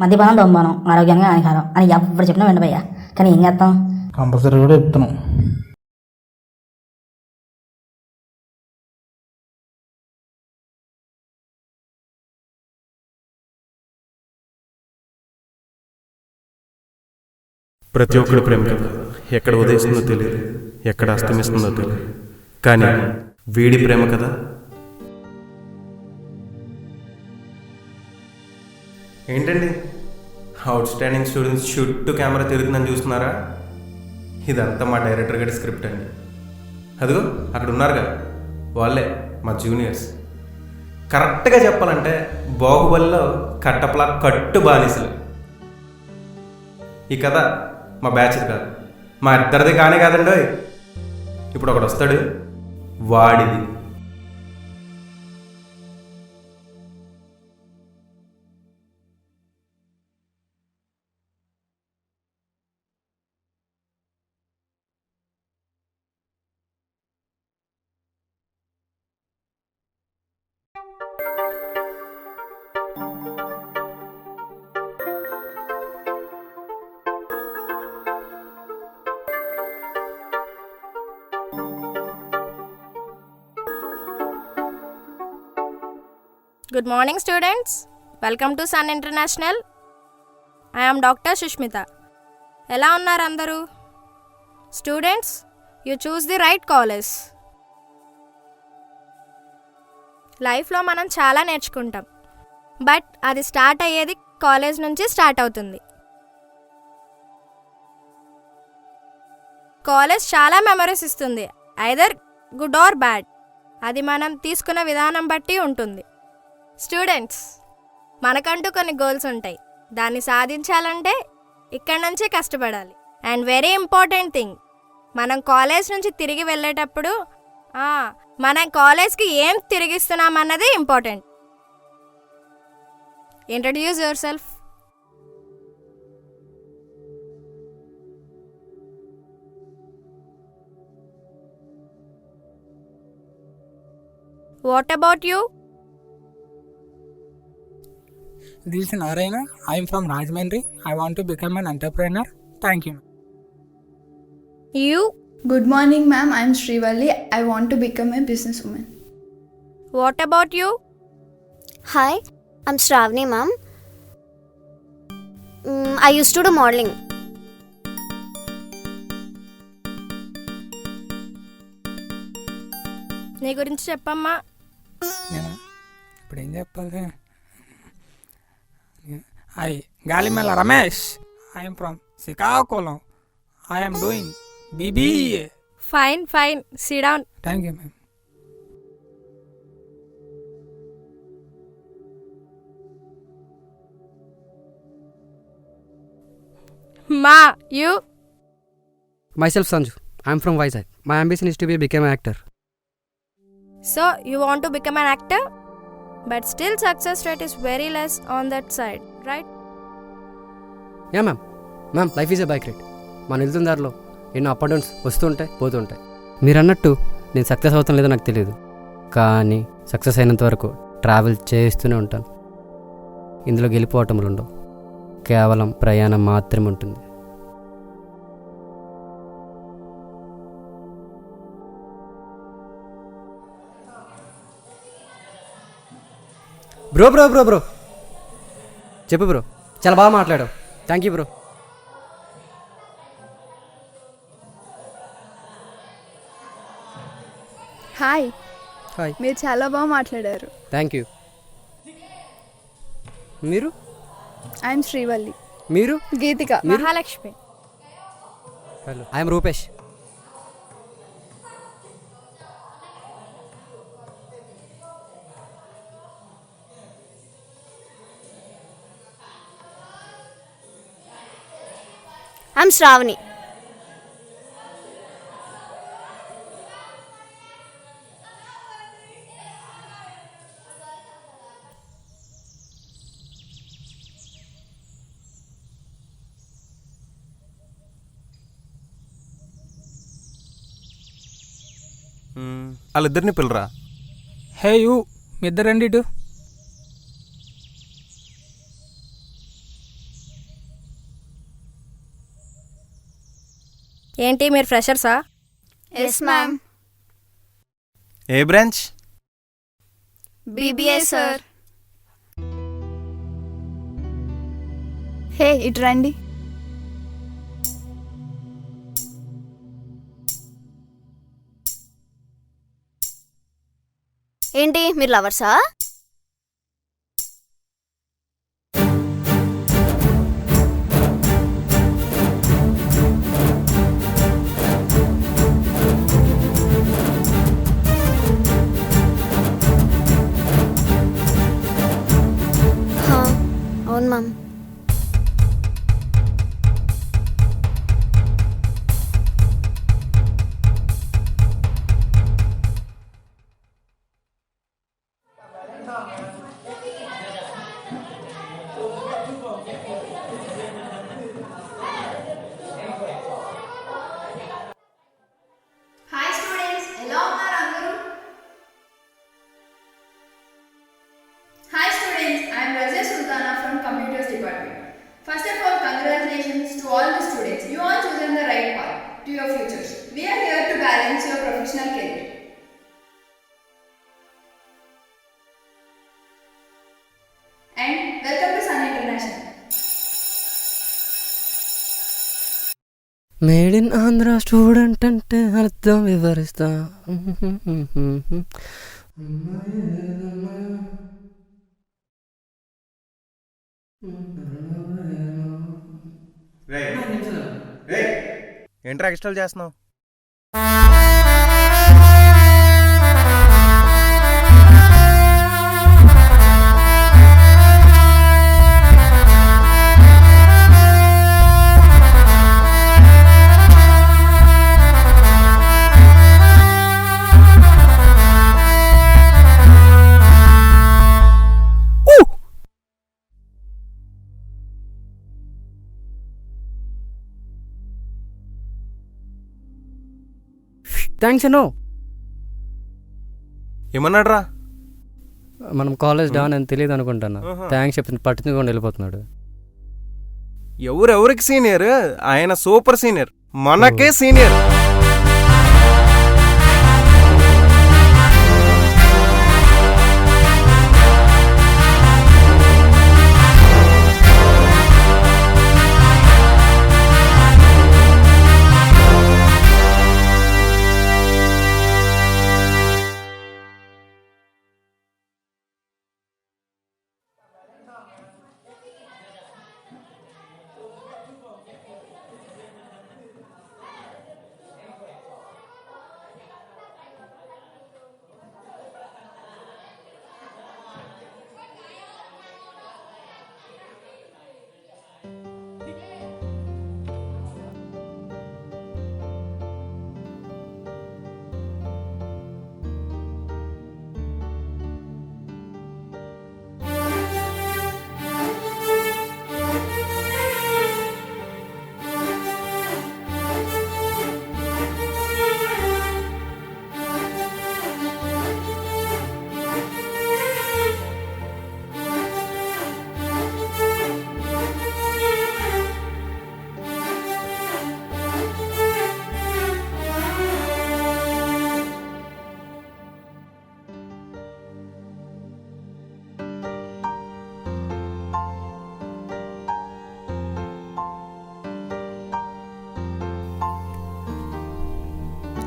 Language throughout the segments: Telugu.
మద్యపానం దొంగపానం ఆరోగ్యానికి హానికరం అని ఎవరు చెప్పినా వెంటబయ్యా. కానీ ఏం చేస్తాం? కంపల్సరీ కూడా చెప్తున్నాం. ప్రతి ఒక్కడి ప్రేమ కథ ఎక్కడ ఉదయిస్తుందో తెలియదు, ఎక్కడ అస్తమిస్తుందో తెలియదు. కానీ వీడి ప్రేమ కదా ఏంటండి, అవుట్ స్టాండింగ్ స్టూడెంట్స్ చుట్టూ కెమెరా తిరుగుతుందని చూస్తున్నారా? ఇదంతా మా డైరెక్టర్ గారి స్క్రిప్ట్ అండి. అదిగో అక్కడ ఉన్నారుగా, వాళ్ళే మా జూనియర్స్. కరెక్ట్గా చెప్పాలంటే బాహుబలిలో కట్టపలా కట్టు బానిసలు. ఈ కథ మా బ్యాచ్ది కాదు, మా ఇద్దరిది కానే కాదండి. ఇప్పుడు ఒకడు వస్తాడు, వాడిది. Good morning students. Welcome to Sun International. I am Dr. Sushmita. ఎలా ఉన్నారు అందరూ? Students, you choose the right college. లైఫ్లో మనం చాలా నేర్చుకుంటాం, బట్ అది స్టార్ట్ అయ్యేది కాలేజ్ నుంచి స్టార్ట్ అవుతుంది. కాలేజ్ చాలా మెమరీస్ ఇస్తుంది, ఐదర్ గుడ్ ఆర్ బ్యాడ్. అది మనం తీసుకున్న విధానం బట్టి ఉంటుంది. స్టూడెంట్స్, మనకంటూ కొన్ని గోల్స్ ఉంటాయి. దాన్ని సాధించాలంటే ఇక్కడి నుంచే కష్టపడాలి. అండ్ వెరీ ఇంపార్టెంట్ థింగ్, మనం కాలేజ్ నుంచి తిరిగి వెళ్ళేటప్పుడు మనం కాలేజ్కి ఏం తిరిగిస్తున్నామన్నది important. Introduce yourself. What about you? This is Narayana. I am from Rajahmundry. I want to become an entrepreneur. Thank you. You? Good morning, ma'am. I am Srivalli. I want to become a businesswoman. What about you? Hi, I'm Shravani, ma'am. I used to do modeling. నీ గురించి చెప్పమ్మా. నేను ఇప్పుడు ఏం చెప్పాలి? Hi, Galimala Ramesh. I am from Srikakulam. I am doing BBA. Fine. Sit down. Thank you, ma'am. Ma, you? Myself Sanju. I'm from Vizag. My ambition is to become an actor. So, you want to become an actor? But still success rate is very less on that side, right? Yeah, ma'am. Ma'am, life is a bike ride. మన వెళ్తున్న దారిలో ఎన్నో అప్ అండ్ డౌన్స్ వస్తూ ఉంటాయి, పోతూ ఉంటాయి. మీరు అన్నట్టు నేను సక్సెస్ అవుతాను లేదో నాకు తెలియదు, కానీ సక్సెస్ అయినంత వరకు ట్రావెల్ చేస్తూనే ఉంటాను. ఇందులో గెలిపోవటములు ఉండవు, కేవలం ప్రయాణం మాత్రమే ఉంటుంది. బ్రో చెప్పు బ్రో, చాలా బాగా మాట్లాడావు. Thank you bro. Hi. Hi. మీరు చాలా బాగా మాట్లాడారు. Thank you. మీరు? ఐఎమ్ శ్రీవల్లి. మీరు? Geetika. Mahalakshmi. Hello, I'm Rupesh. I'm Shravani. వాళ్ళిద్దరిని పిల్లరా. Hey, you. మీ ఇద్దరు రండి ఇటు. ఏంటి మీరు ఫ్రెషర్సా? Yes ma'am. ఏ బ్రాంచ్? BBA sir. హే ఇటు రండి. ఏంటి మీరు లవర్సా? హా, అవును మ్యామ్. హాయ్ స్టూడెంట్స్, ఎలా ఉన్నారు అందరూ? Hi students, I am Razia Sultana from Computers Department. First of all, congratulations to all the students. You all chosen the right path to your futures. We are here to balance your professional career. And welcome to Sun International. Made in Andhra student అంటే అర్థం వివరిస్తా. ఏంట్రా ఎక్స్ట్రాల్ చేస్తున్నావు? థ్యాంక్స్ అన్నో. ఏమన్నాడు రా? మనం కాలేజ్ డాన్ అని తెలియదు అనుకుంటాను. థ్యాంక్స్ చెప్తుంది, పట్టుకుని వెళ్ళిపోతున్నాడు. ఎవరెవరికి సీనియర్? ఆయన సూపర్ సీనియర్, మనకే సీనియర్.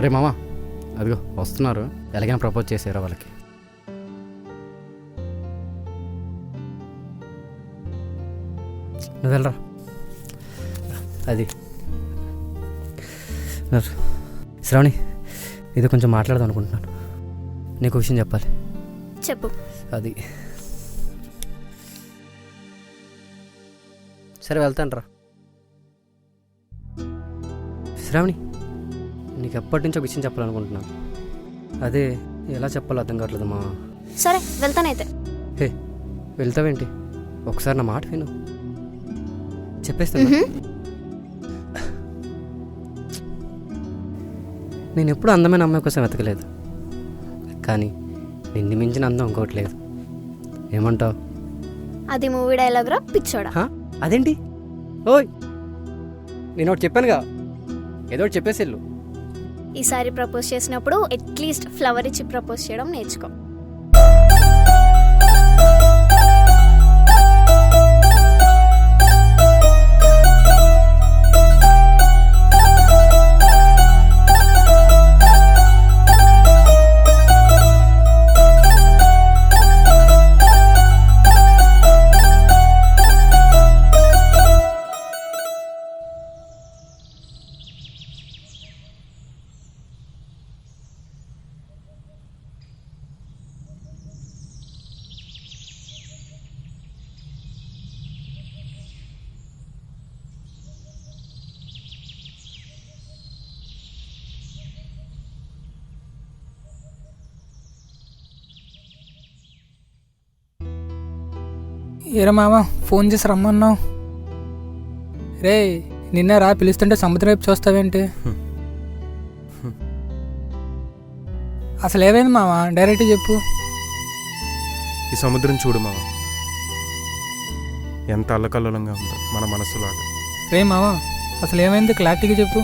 రే మామ, అదిగో వస్తున్నారు. ఎలాగైనా ప్రపోజ్ చేసారా వాళ్ళకి? నువ్వు వెళ్ళరా. అది శ్రావణి, ఇది కొంచెం మాట్లాడదాం అనుకుంటున్నాను. నీకు విషయం చెప్పాలి. చెప్పు. అది సరే వెళ్తాను రా. శ్రావణి, నీకు ఎప్పటి నుంచి ఒక విషయం చెప్పాలనుకుంటున్నాను. అదే ఎలా చెప్పాలో అర్థం కావట్లేదు మా. సరే వెళ్తానైతే. హే, వెళ్తావేంటి? ఒకసారి నా మాట విను, చెప్పేస్తాను. నేను ఎప్పుడు అందమైన అమ్మాయి కోసం వెతకలేదు, కానీ నిన్ను మించిన అందం ఇంకోటి లేదు. ఏమంటావు? అది మూవీ డైలాగ్ రా పిచ్చోడా. అదేంటి? ఓయ్, నేను ఒకటి చెప్పానుగా, ఏదో ఒకటి చెప్పేసి వెళ్ళు. ఈసారి ప్రపోజ్ చేసినప్పుడు అట్లీస్ట్ ఫ్లవర్ ఇచ్చి ప్రపోజ్ చేయడం నేర్చుకో. ఏరా మామ ఫోన్ చేసి రమ్మన్నావు. రే నిన్న రా పిలుస్తుంటే సముద్రం వైపు చూస్తావేంటి? అసలు ఏమైంది మామ, డైరెక్ట్ చెప్పు. ఈ సముద్రం చూడు మామ, ఎంత అల్లకల్లోలంగా ఉందో మన మనసులాగా. రే మామ అసలు ఏమైంది క్లారిటీగా చెప్పు.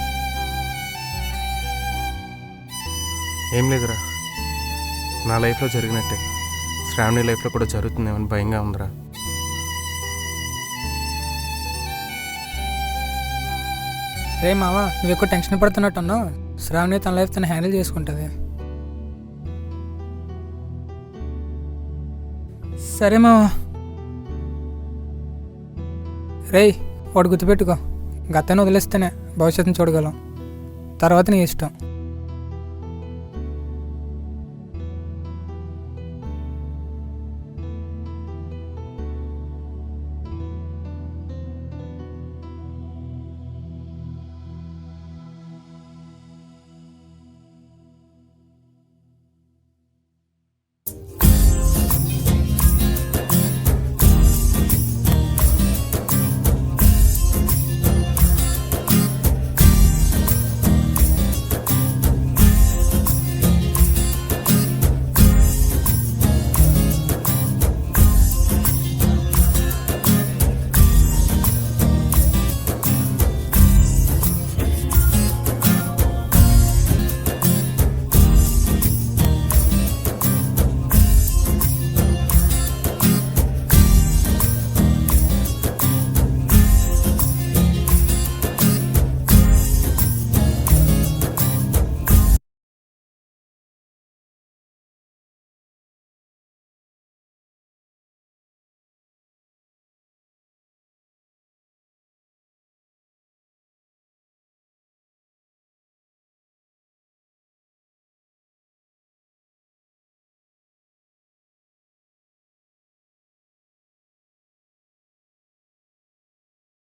ఏం లేదురా, నా లైఫ్లో జరిగినట్టే శ్రావణి లైఫ్లో కూడా జరుగుతుందేమని భయంగా ఉందిరా. రే మామ నువ్వు ఎక్కువ టెన్షన్ పడుతున్నట్టున్నావు. శ్రావణి తన లైఫ్ తను హ్యాండిల్ చేసుకుంటుంది. సరే మామ. రే వాడు గుర్తుపెట్టుకో, గతాన్ని వదిలేస్తేనే భవిష్యత్తుని చూడగలం, తర్వాత నీ ఇష్టం.